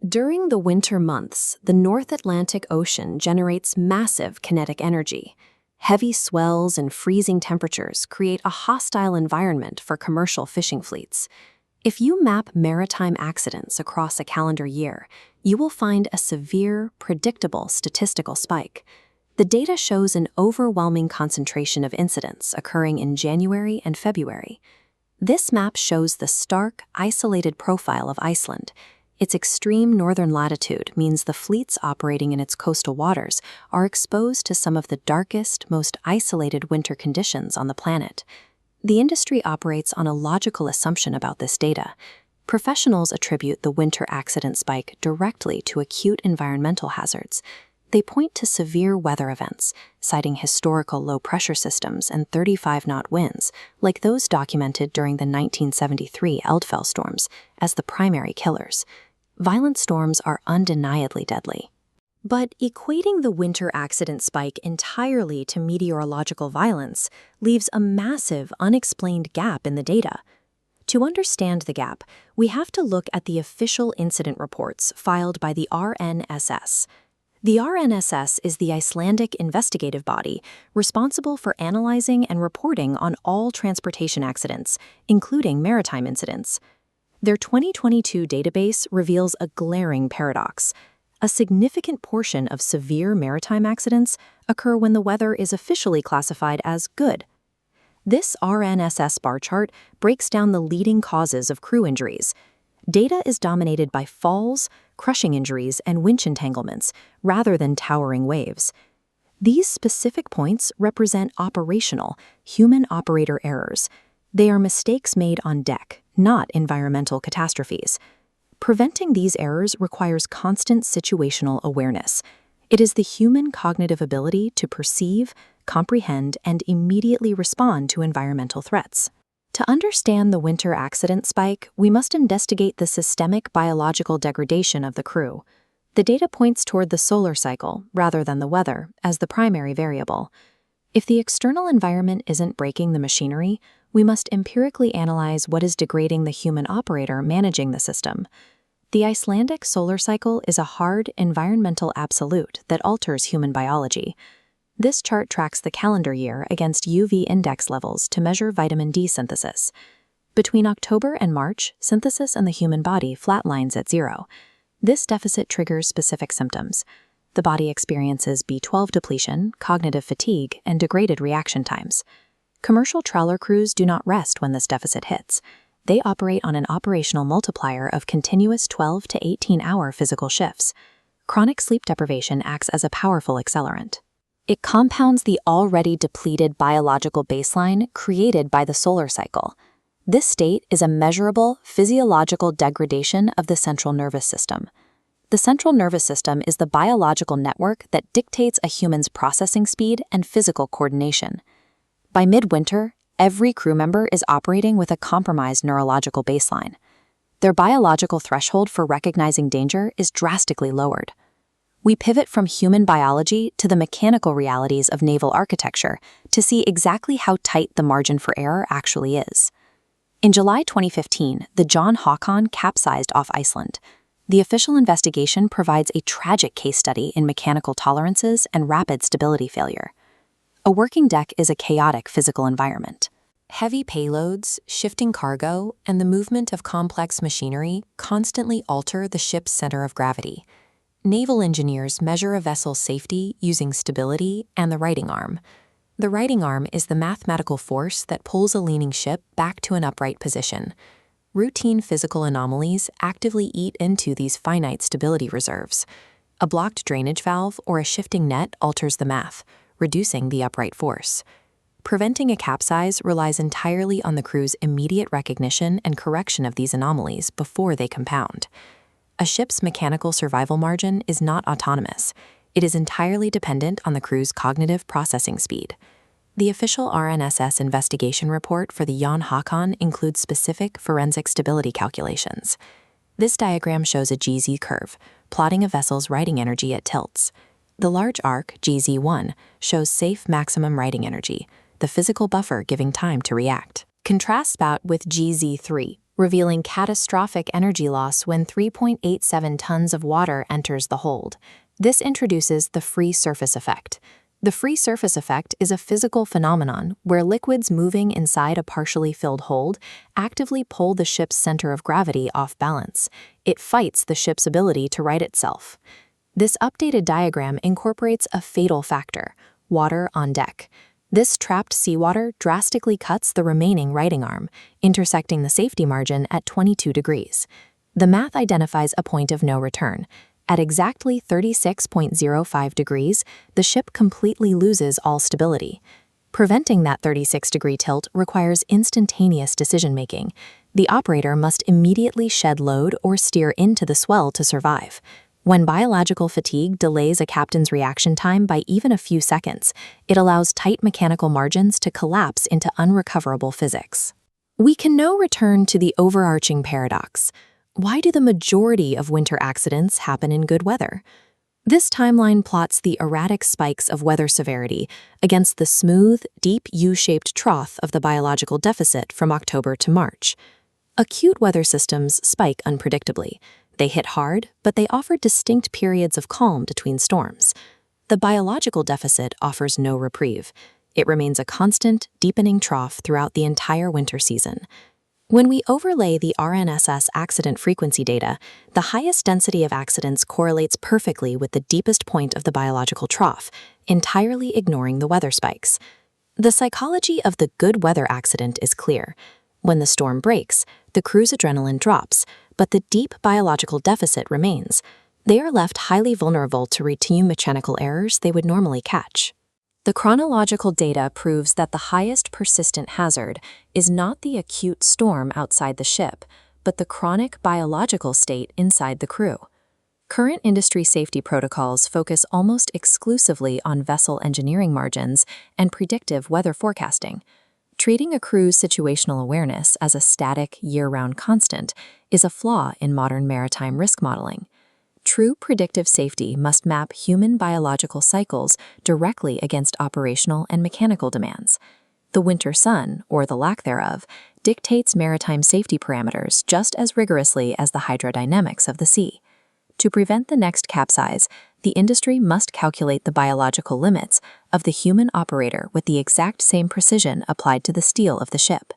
During the winter months, the North Atlantic Ocean generates massive kinetic energy. Heavy swells and freezing temperatures create a hostile environment for commercial fishing fleets. If you map maritime accidents across a calendar year, you will find a severe, predictable statistical spike. The data shows an overwhelming concentration of incidents occurring in January and February. This map shows the stark, isolated profile of Iceland. Its extreme northern latitude means the fleets operating in its coastal waters are exposed to some of the darkest, most isolated winter conditions on the planet. The industry operates on a logical assumption about this data. Professionals attribute the winter accident spike directly to acute environmental hazards. They point to severe weather events, citing historical low-pressure systems and 35-knot winds, like those documented during the 1973 Eldfell storms, as the primary killers. Violent storms are undeniably deadly. But equating the winter accident spike entirely to meteorological violence leaves a massive, unexplained gap in the data. To understand the gap, we have to look at the official incident reports filed by the RNSS. The RNSS is the Icelandic investigative body responsible for analyzing and reporting on all transportation accidents, including maritime incidents. Their 2022 database reveals a glaring paradox. A significant portion of severe maritime accidents occur when the weather is officially classified as good. This RNSS bar chart breaks down the leading causes of crew injuries. Data is dominated by falls, crushing injuries, and winch entanglements, rather than towering waves. These specific points represent operational, human operator errors. They are mistakes made on deck, not environmental catastrophes. Preventing these errors requires constant situational awareness. It is the human cognitive ability to perceive, comprehend, and immediately respond to environmental threats. To understand the winter accident spike, we must investigate the systemic biological degradation of the crew. The data points toward the solar cycle, rather than the weather, as the primary variable. If the external environment isn't breaking the machinery, we must empirically analyze what is degrading the human operator managing the system. The Icelandic solar cycle is a hard, environmental absolute that alters human biology. This chart tracks the calendar year against UV index levels to measure vitamin D synthesis. Between October and March, synthesis in the human body flatlines at 0. This deficit triggers specific symptoms. The body experiences B12 depletion, cognitive fatigue, and degraded reaction times. Commercial trawler crews do not rest when this deficit hits. They operate on an operational multiplier of continuous 12 to 18-hour physical shifts. Chronic sleep deprivation acts as a powerful accelerant. It compounds the already depleted biological baseline created by the solar cycle. This state is a measurable physiological degradation of the central nervous system. The central nervous system is the biological network that dictates a human's processing speed and physical coordination. By midwinter, every crew member is operating with a compromised neurological baseline. Their biological threshold for recognizing danger is drastically lowered. We pivot from human biology to the mechanical realities of naval architecture to see exactly how tight the margin for error actually is. In July 2015, the John Håkon capsized off Iceland. The official investigation provides a tragic case study in mechanical tolerances and rapid stability failure. A working deck is a chaotic physical environment. Heavy payloads, shifting cargo, and the movement of complex machinery constantly alter the ship's center of gravity. Naval engineers measure a vessel's safety using stability and the righting arm. The righting arm is the mathematical force that pulls a leaning ship back to an upright position. Routine physical anomalies actively eat into these finite stability reserves. A blocked drainage valve or a shifting net alters the math, reducing the upright force. Preventing a capsize relies entirely on the crew's immediate recognition and correction of these anomalies before they compound. A ship's mechanical survival margin is not autonomous. It is entirely dependent on the crew's cognitive processing speed. The official RNSS investigation report for the John Håkon includes specific forensic stability calculations. This diagram shows a GZ curve, plotting a vessel's righting energy at tilts. The large arc, GZ1, shows safe maximum righting energy, the physical buffer giving time to react. Contrast that with GZ3, revealing catastrophic energy loss when 3.87 tons of water enters the hold. This introduces the free surface effect. The free surface effect is a physical phenomenon where liquids moving inside a partially filled hold actively pull the ship's center of gravity off balance. It fights the ship's ability to right itself. This updated diagram incorporates a fatal factor: water on deck. This trapped seawater drastically cuts the remaining righting arm, intersecting the safety margin at 22 degrees. The math identifies a point of no return. At exactly 36.05 degrees, the ship completely loses all stability. Preventing that 36-degree tilt requires instantaneous decision-making. The operator must immediately shed load or steer into the swell to survive. When biological fatigue delays a captain's reaction time by even a few seconds, it allows tight mechanical margins to collapse into unrecoverable physics. We can now return to the overarching paradox. Why do the majority of winter accidents happen in good weather? This timeline plots the erratic spikes of weather severity against the smooth, deep U-shaped trough of the biological deficit from October to March. Acute weather systems spike unpredictably. They hit hard, but they offer distinct periods of calm between storms. The biological deficit offers no reprieve. It remains a constant, deepening trough throughout the entire winter season. When we overlay the RNSS accident frequency data, the highest density of accidents correlates perfectly with the deepest point of the biological trough, entirely ignoring the weather spikes. The psychology of the good weather accident is clear. When the storm breaks, the crew's adrenaline drops, but the deep biological deficit remains. They are left highly vulnerable to routine mechanical errors they would normally catch. The chronological data proves that the highest persistent hazard is not the acute storm outside the ship, but the chronic biological state inside the crew. Current industry safety protocols focus almost exclusively on vessel engineering margins and predictive weather forecasting. Treating a crew's situational awareness as a static, year-round constant is a flaw in modern maritime risk modeling. True predictive safety must map human biological cycles directly against operational and mechanical demands. The winter sun, or the lack thereof, dictates maritime safety parameters just as rigorously as the hydrodynamics of the sea. To prevent the next capsize, the industry must calculate the biological limits of the human operator with the exact same precision applied to the steel of the ship.